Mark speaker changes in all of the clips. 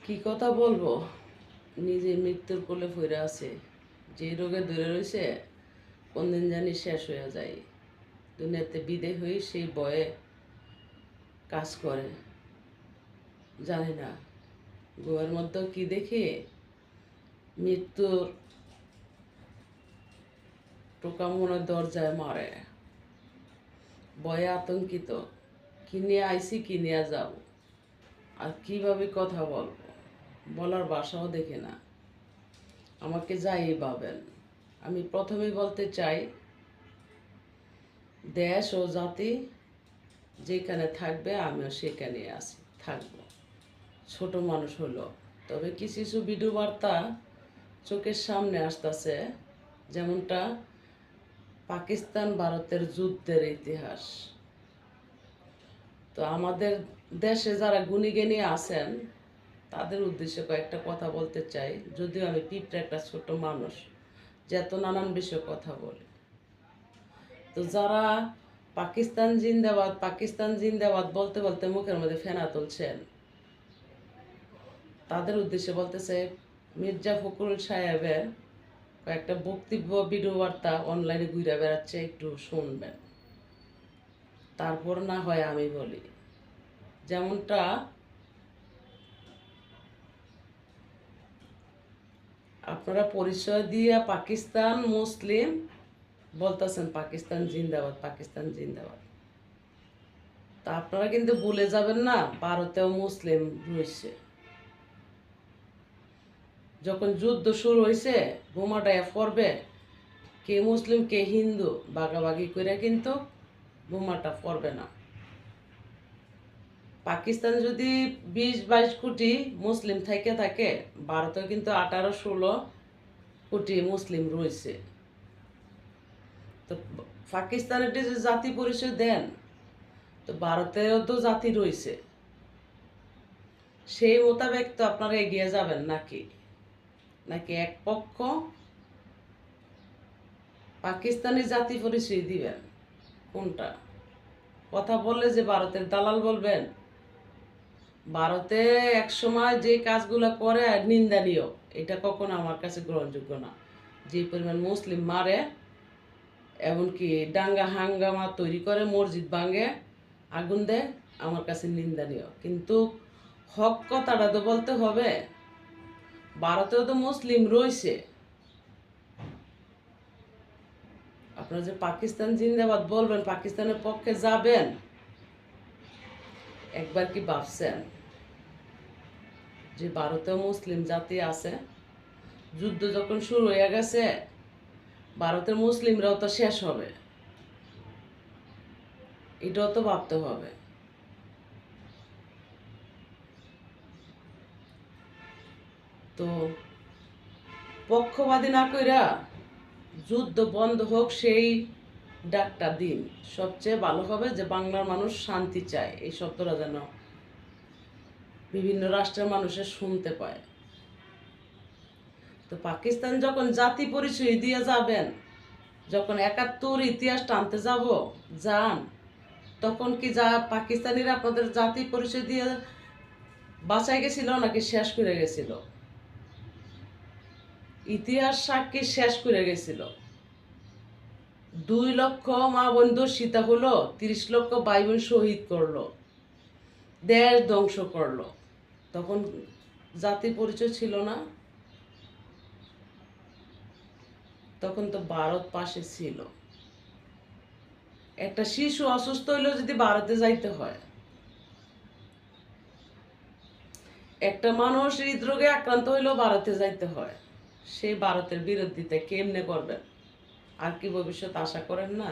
Speaker 1: কি কথা বলবো? নিজে মৃত্যুর কোলে পইড়া আছে। যে রোগে ধরে রয়েছে, কোনদিন জানি শেষ হয়ে যায়। দুনিয়াতে বিদায় হয়ে সেই ভয়ে কাজ করে। জানি না গোয়ার মধ্যে কি দেখে মৃত্যুর টোকা মনে দরজায় মারে। ভয়ে আতঙ্কিত। কি নিয়ে আইসি, কি নিয়ে যাও, আর কিভাবে কথা বলবো, বলার ভাষাও দেখে না। আমাকে যাই ভাবেন, আমি প্রথমেই বলতে চাই, দেশ ও জাতি যেখানে থাকবে আমিও সেখানে থাকবো। ছোট মানুষ হলো, তবে কিছু কিছু ভিডিও বার্তা চোখের সামনে আসতেছে, যেমনটা পাকিস্তান ভারতের যুদ্ধের ইতিহাস। তো আমাদের দেশে যারা গুণীজ্ঞানী আছেন তাদের উদ্দেশ্যে কয়েকটা কথা বলতে চাই, যদিও আমি পিঁপড়ে একটা ছোট মানুষ যে এত নানান বিষয়ে কথা বলি। তো যারা পাকিস্তান জিন্দাবাদ পাকিস্তান জিন্দাবাদ বলতে বলতে মুখের মধ্যে ফেনা তুলছেন, তাদের উদ্দেশ্যে বলতেছে, মির্জা ফখরুল সাহেবের কয়েকটা বক্তব্য ভিডিও বার্তা অনলাইনে ঘুরে বেড়াচ্ছে, একটু শুনবেন, তারপর না হয় আমি বলি। যেমনটা আপনারা পরিচয় দিয়ে পাকিস্তান মুসলিম বলতেছেন, পাকিস্তান জিন্দাবাদ পাকিস্তান জিন্দাবাদ। তা আপনারা কিন্তু ভুলে যাবেন না, ভারতেও মুসলিম রয়েছে। যখন যুদ্ধ শুরু হয়েছে, বোমাটা পড়বে, কে মুসলিম কে হিন্দু ভাগাভাগি করে কিন্তু বোমাটা পড়বে না। পাকিস্তান যদি 20-22 কোটি মুসলিম থেকে থাকে, ভারতেও কিন্তু 18-16 কোটি মুসলিম রয়েছে। তো পাকিস্তানের যে জাতি পরিচয় দেন, তো ভারতেও তো জাতি রয়েছে, সেই মোতাবেক তো আপনারা এগিয়ে যাবেন নাকি? নাকি এক পক্ষ পাকিস্তানি জাতি পরিচয় দিবেন? কোনটা? কথা বললে যে ভারতের দালাল বলবেন? ভারতে এক সময় যে কাজগুলো করে নিন্দানীয়, এটা কখনো আমার কাছে গ্রহণযোগ্য না। যে পরিমাণ মুসলিম মারে, এমনকি দাঙ্গা হাঙ্গামা তৈরি করে, মসজিদ ভাঙে, আগুন দেয়, আমার কাছে নিন্দানীয়। কিন্তু হক কথাটা তো বলতে হবে। ভারতেও তো মুসলিম রয়েছে। আপনারা যে পাকিস্তান জিন্দাবাদ বলবেন, পাকিস্তানের পক্ষে যাবেন, একবার কি ভাবছেন যে ভারতেও মুসলিম জাতি আছে? যুদ্ধ যখন শুরু হয়ে গেছে, ভারতের মুসলিমরাও তো শেষ হবে, এটাও তো ভাবতে হবে। তো পক্ষবাদী না কইরা যুদ্ধ বন্ধ হোক, সেই ডাকটা দিন। সবচেয়ে ভালো হবে যে বাংলার মানুষ শান্তি চায়, এই শব্দটা যেন বিভিন্ন রাষ্ট্রের মানুষের শুনতে পায়। তো পাকিস্তান যখন জাতি পরিচয় দিয়ে যাবেন, যখন 71 ইতিহাস টানতে যান, তখন কি পাকিস্তানিরা আপনাদের জাতি পরিচয় দিয়ে বাঁচাই গেছিল নাকি শেষ করে গেছিল? ইতিহাস সাক্ষী শেষ করে গেছিল। 2 লক্ষ মা বন্ধু সীতা হলো, 30 লক্ষ ভাই বোন শহীদ করলো, দেশ ধ্বংস করলো। তখন জাতি পরিচয় ছিল না? তখন তো ভারত পাশে ছিল। একটা শিশু অসুস্থ হইলেও যদি ভারতে যাইতে হয়, একটা মানুষ হৃদরোগে আক্রান্ত হইলেও ভারতে যাইতে হয়, সেই ভারতের বিরোধিতা কেমনে করবেন? আর কি ভবিষ্যৎ আশা করেন না?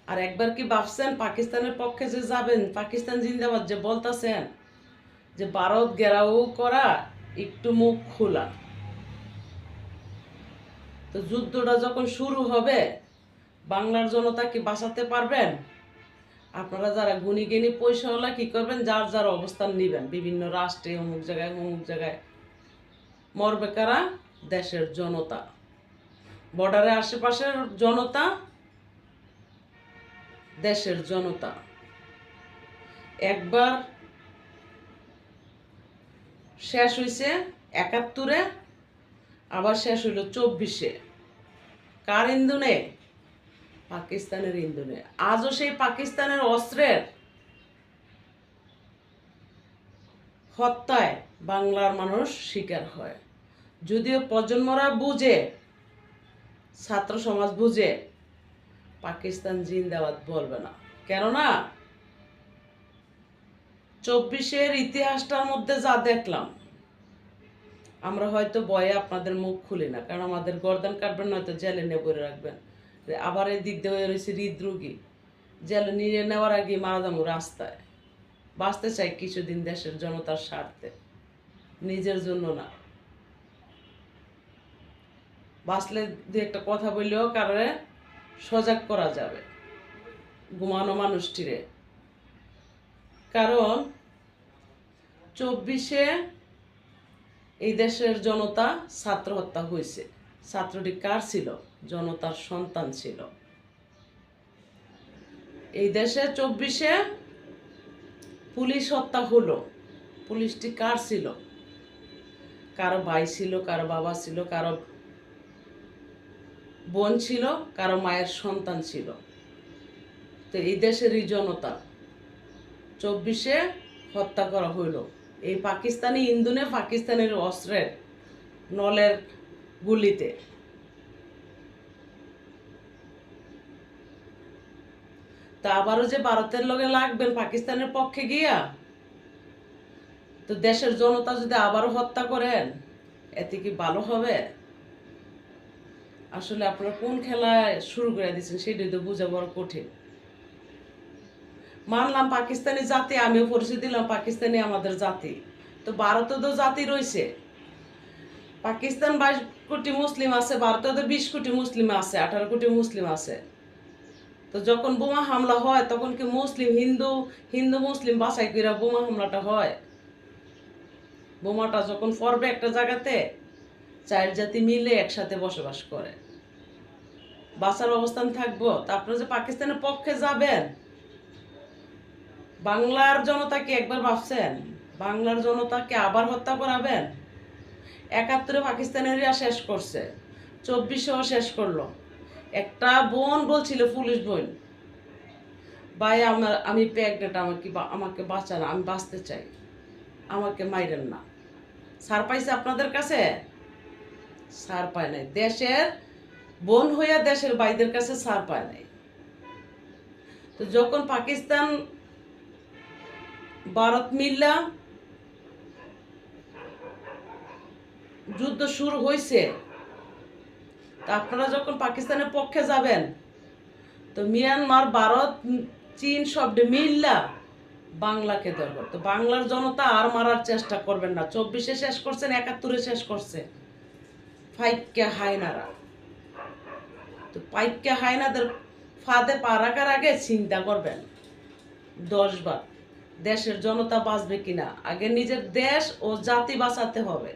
Speaker 1: আর একবার কি ভাবছেন পাকিস্তানের পক্ষে যে যাবেন, পাকিস্তান জিন্দাবাদ যে বলতেছেন, যে ভারত ঘেরাও করা, একটু মুখ খোলা? তো যুদ্ধটা যখন শুরু হবে, বাংলার জনতা কি বাঁচাতে পারবেন? আপনারা যারা গুণী জ্ঞানী পয়সাওয়ালা কি করবেন, যার যার অবস্থান নিবেন বিভিন্ন রাষ্ট্রে, অমুক জায়গায়। মরবে কারা? দেশের জনতা, বর্ডারের আশেপাশের জনতা, দেশের জনতা। একবার শেষ হয়েছে ৭১, আবার শেষ হইল ২৪। কার ইন্ধনে? পাকিস্তানের ইন্ধনে। আজও সেই পাকিস্তানের অস্ত্রের হত্যায় বাংলার মানুষ শিকার হয়। যদিও প্রজন্মরা বুঝে, ছাত্র সমাজ বুঝে, পাকিস্তান জিন্দাবাদ বলবে না। কেননা ২৪-এর ইতিহাসটার মধ্যে যা দেখলাম, আমরা হয়তো ভয়ে আপনাদের মুখ খুলি না, কারণ আমাদের গর্দান কাটবেন, নয়তো জেলে নিয়ে পড়ে রাখবেন। আবার এই দিক দিয়ে রয়েছে হৃদরোগী, জেলে নিয়ে নেওয়ার আগে মারা যাবো রাস্তায়। বাঁচতে চাই কিছুদিন দেশের জনতার স্বার্থে, নিজের জন্য না। বাঁচলে দু একটা কথা বললেও কারণে সজাগ করা যাবে ঘুমানো মানুষটিরে। কারণ ২৪-এ এই দেশের জনতা ছাত্র হত্যা হয়েছে। ছাত্রটি কার ছিল? জনতার সন্তান ছিল। এই দেশে ২৪-এ পুলিশ হত্যা হলো। পুলিশটি কার ছিল? কারো ভাই ছিল, কারো বাবা ছিল, কারো বোন ছিল, কারো মায়ের সন্তান ছিল। তো এই দেশেরই জনতা ২৪-এ হত্যা করা হইল এই পাকিস্তানি ইন্ধনে, পাকিস্তানের অস্ত্রের নলের গুলিতে। তা আবারও যে ভারতের লগে লাগবেন পাকিস্তানের পক্ষে গিয়া, তো দেশের জনতা যদি আবারও হত্যা করেন, এতে কি ভালো হবে? আসলে আপনারা কোন খেলায় শুরু করে দিচ্ছেন সেটাই তো বোঝা বড় কঠিন। মানলাম পাকিস্তানি জাতি, আমিও পরিচয় দিলাম পাকিস্তানি আমাদের জাতি, তো ভারতে তো জাতি রয়েছে। পাকিস্তান ২২ কোটি মুসলিম আছে, ভারতে তো ২০ কোটি মুসলিম আছে, ১৮ কোটি মুসলিম আছে। তো যখন বোমা হামলা হয় তখন কি মুসলিম হিন্দু, হিন্দু মুসলিম বাছাই করে বোমা হামলাটা হয়? বোমাটা যখন পড়বে একটা জায়গাতে, ৪ জাতি মিলে একসাথে বসবাস করে, বাঁচার অবস্থান থাকবো। তা আপনারা যে পাকিস্তানের পক্ষে যাবেন, বাংলার জনতাকে একবার ভাবছেন? বাংলার জনতাকে আবার হত্যা করাবেন? ৭১-এ পাকিস্তানেররা শেষ করছে, ২৪-এও শেষ করলো। একটা বোন বলছিল, পুলিশ বোন, ভাই আমি প্রেগনেন্ট, আমাকে বাঁচান, আমি বাঁচতে চাই, আমাকে মাইরেন না। ছাড় পাইছে আপনাদের কাছে? ছাড় পায় নাই। দেশের বোন হইয়া দেশের ভাইদের কাছে ছাড় পায় নাই। তো যখন পাকিস্তান ভারত মিল্লা যুদ্ধ শুরু হয়েছে, তা আপনারা যখন পাকিস্তানের পক্ষে যাবেন, তো মিয়ানমার, ভারত, চীন সব মিল্লা বাংলাকে ধরবে। তো বাংলার জনতা আর মারার চেষ্টা করবেন না। ২৪-এ শেষ করছেন, ৭১-এ শেষ করছে ফাইক্কা হায়নারা। তো পাইক্কা হায়নাদের ফাঁদে পা রাখার আগে চিন্তা করবেন ১০ বার, দেশের জনতা বাঁচবে কিনা। আগে নিজের দেশ ও জাতি বাঁচাতে হবে।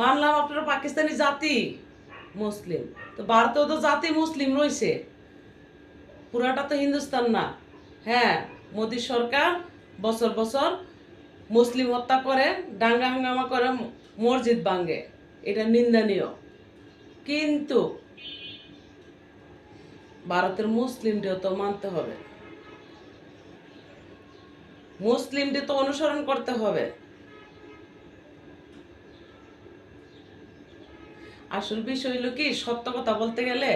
Speaker 1: মানলাম আপনারা পাকিস্তানি জাতি মুসলিম, তো ভারতেও তো জাতি মুসলিম রয়েছে, পুরাটা তো হিন্দুস্তান না। হ্যাঁ, মোদী সরকার বছর বছর মুসলিম হত্যা করে, দাঙ্গা হাঙ্গামা করে, মসজিদ ভাঙে, এটা নিন্দনীয়। কিন্তু ভারতের মুসলিমদেরও তো মানতে হবে, মুসলিমদের তো অনুসরণ করতে হবে। আসল বিষয় হলো কি, সত্য কথা বলতে গেলে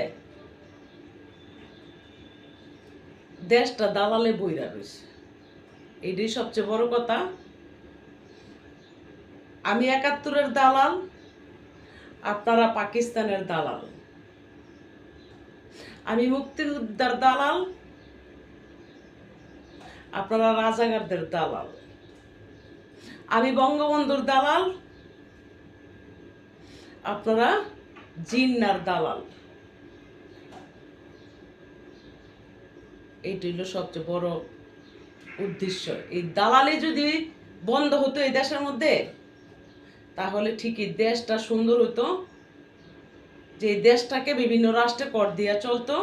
Speaker 1: দেশটা দালালে বইরা রয়েছে, এটাই সবচেয়ে বড় কথা। আমি ৭১-এর দালাল, আপনারা পাকিস্তানের দালাল। আমি মুক্তিযোদ্ধার দালাল, আপনারা রাজাকারদের দালাল। আমি বঙ্গবন্ধুর দালাল, আপনারা জিন্নার দালাল। এইটা হলো সবচেয়ে বড় উদ্দেশ্য। এই দালালি যদি বন্ধ হতো এই দেশের মধ্যে, তাহলে ঠিকই দেশটা সুন্দর হতো। যে দেশটাকে বিভিন্ন রাষ্ট্রে কর দিয়া চলতো,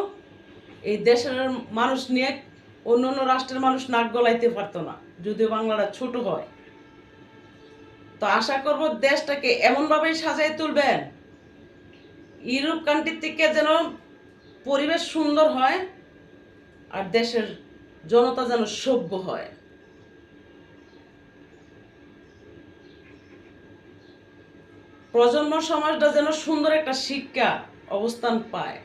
Speaker 1: এই দেশের মানুষ নিয়ে অন্য অন্য রাষ্ট্রের মানুষ নাক গলাইতে পারতো না, যদিও বাংলাটা ছোট হয়। তো আশা করব দেশটাকে এমনভাবে সাজাই তুলবেন ইউরোপ কান্ট্রি থেকে যেন পরিবেশ সুন্দর হয়, আর দেশের জনতা যেন সভ্য হয়। প্রজন্ম সমাজটা যেন সুন্দর একটা শিক্ষা অবস্থান পায়,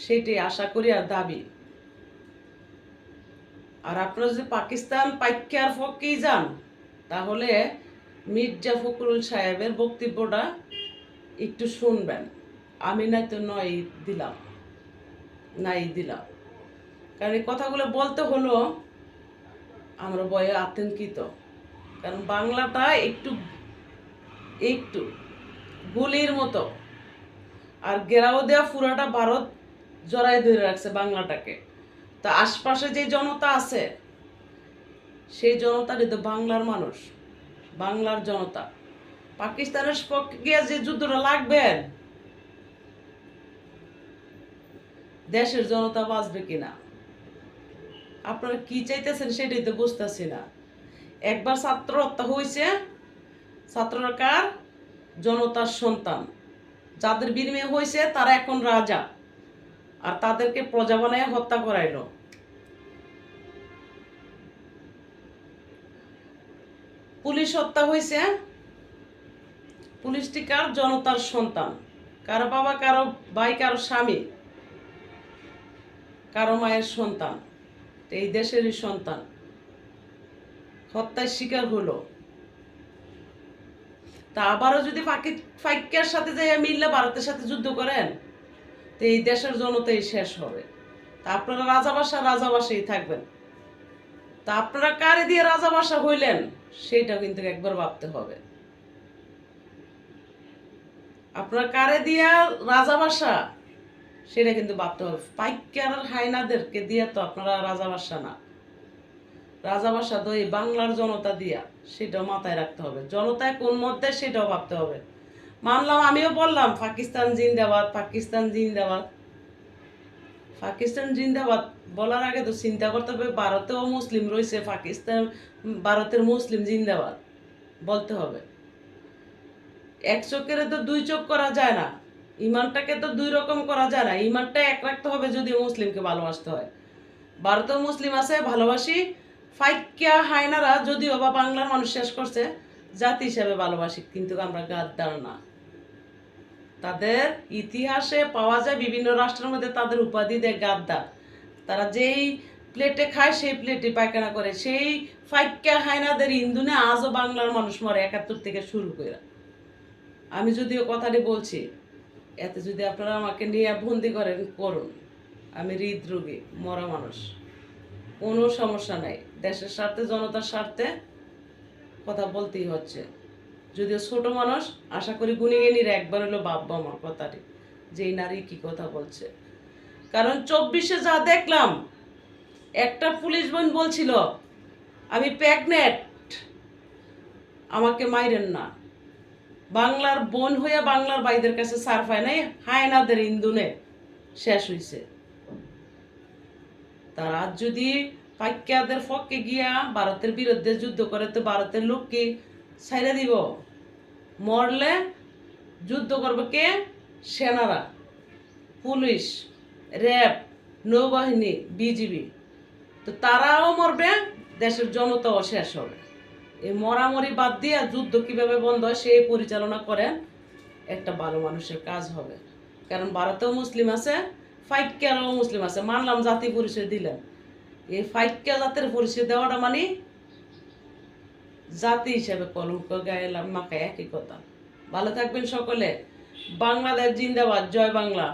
Speaker 1: সেটাই আশা করি আর দাবি। আর আপনারা যদি পাকিস্তান পাইকার পক্ষেই যান, তাহলে মির্জা ফখরুল সাহেবের বক্তব্যটা একটু শুনবেন। আমি নাই তো নাই দিলাম, কারণ এই কথাগুলো বলতে হলো আমরা ভয়ে আতঙ্কিত। কারণ বাংলাটা একটু একটু গুলির মতো, আর গেরাও দেওয়া পুরাটা ভারত জড়াই ধরে রাখছে বাংলাটাকে। তা আশপাশে যে জনতা আছে, সেই জনতারই তো বাংলার মানুষ, বাংলার জনতা। পাকিস্তানের পক্ষে গিয়ে যে যুদ্ধটা লাগবেন, দেশের জনতা বাঁচবে কিনা আপনারা কি চাইতেছেন সেটাই তো বুঝতেছি না। একবার ছাত্র হত্যা হয়েছে, ছাত্ররা কার? জনতার সন্তান। যাদের বিনিময়ে হয়েছে তারা এখন রাজা, আর তাদেরকে প্রজা বানায় হত্যা করাইলো। পুলিশ হত্যা হয়েছে, পুলিশটি কার? জনতার সন্তান। কারো বাবা, কারো ভাই, কারো স্বামী, কারো মায়ের সন্তান, এই দেশেরই সন্তান হত্যার শিকার হলো। তা আবারও যদি ফাইক্যার সাথে যাই মিললে ভারতের সাথে যুদ্ধ করেন, তো এই দেশের জনতাই শেষ হবে। তা আপনারা রাজাবাসাই থাকবেন। তা আপনারা কারে দিয়ে রাজাবাসা হইলেন সেটা কিন্তু একবার ভাবতে হবে। আপনারা কারে দিয়া রাজাবাসা সেটা কিন্তু ভাবতে হবে। পাইকার হাইনাদেরকে দিয়ে তো আপনারা রাজাবাসা না, রাজাবাসা তো এই বাংলার জনতা দিয়া, সেটাও মাথায় রাখতে হবে। জনতায় কোন মধ্যে সেটাও ভাবতে হবে। মানলাম, আমিও বললাম পাকিস্তান জিন্দাবাদ, পাকিস্তান জিন্দাবাদ, পাকিস্তান জিন্দাবাদ বলার আগে তো চিন্তা করতে হবে ভারতেও মুসলিম রয়েছে, পাকিস্তান ভারতের মুসলিম জিন্দাবাদ বলতে হবে। এক চোখের তো দুই চোখ করা যায় না, ইমানটাকে তো দুই রকম করা যায় না। ইমানটা এক রাখতে হবে যদি মুসলিমকে ভালোবাসতে হয়। ভারতেও মুসলিম আছে, ভালোবাসি। ফাইক্যা হায়নারা যদিও বা বাংলার মানুষ শেষ করছে, জাতি হিসাবে ভালোবাসি, কিন্তু আমরা গাদ্দার না। তাদের ইতিহাসে পাওয়া যায় বিভিন্ন রাষ্ট্রের মধ্যে তাদের উপাধি দেয় গাদ্দার। তারা যেই প্লেটে খায় সেই প্লেটে পায়খানা করে। সেই ফাইক্যা হায়নাদের ইন্ধনে আজও বাংলার মানুষ মরে 71 থেকে শুরু করে। আমি যদিও কথাটি বলছি, এতে যদি আপনারা আমাকে নিয়ে বন্দি করেন করুন, আমি হৃদরোগী মরা মানুষ, কোনো সমস্যা নাই। দেশের স্বার্থে, জনতার স্বার্থে কথা বলতেই হচ্ছে। যদিও ছোট মানুষ, আশা করি গুণীজ্ঞানীরা একবার হলো ভাববো আমার কথাটি, যে এই নারী কি কথা বলছে। কারণ 24-এ যা দেখলাম, একটা পুলিশ বোন বলছিল আমি প্রেগনেন্ট, আমাকে মাইরেন না। বাংলার বোন হইয়া বাংলার ভাইদের কাছে সার পায় নাই, হায়নাদের ইন্ধনে শেষ হইছে। তারা যদি পাইক্যাদের পক্ষে গিয়া ভারতের বিরুদ্ধে যুদ্ধ করে, তো ভারতের লোককে ছাইড়া দিব? মরলে যুদ্ধ করবে কে? সেনারা, পুলিশ, র্যাব, নৌবাহিনী, বিজিবি। তো তারাও মরবে, দেশের জনতাও শেষ হবে। এই মরামরি বাদ দিয়ে যুদ্ধ কিভাবে বন্ধ হয় সেই পরিচালনা করেন, একটা ভালো মানুষের কাজ হবে। কারণ ভারতেও মুসলিম আছে, ফাইক্যারও মুসলিম আছে। মানলাম জাতি পরিচয় দিলেন, এই ফাইক্যা জাতের পরিচয় দেওয়াটা মানে জাতি হিসেবে কলঙ্ক গায়ে মাখায়, একই কথা। ভালো থাকবেন সকলে। বাংলাদেশ জিন্দাবাদ, জয় বাংলা।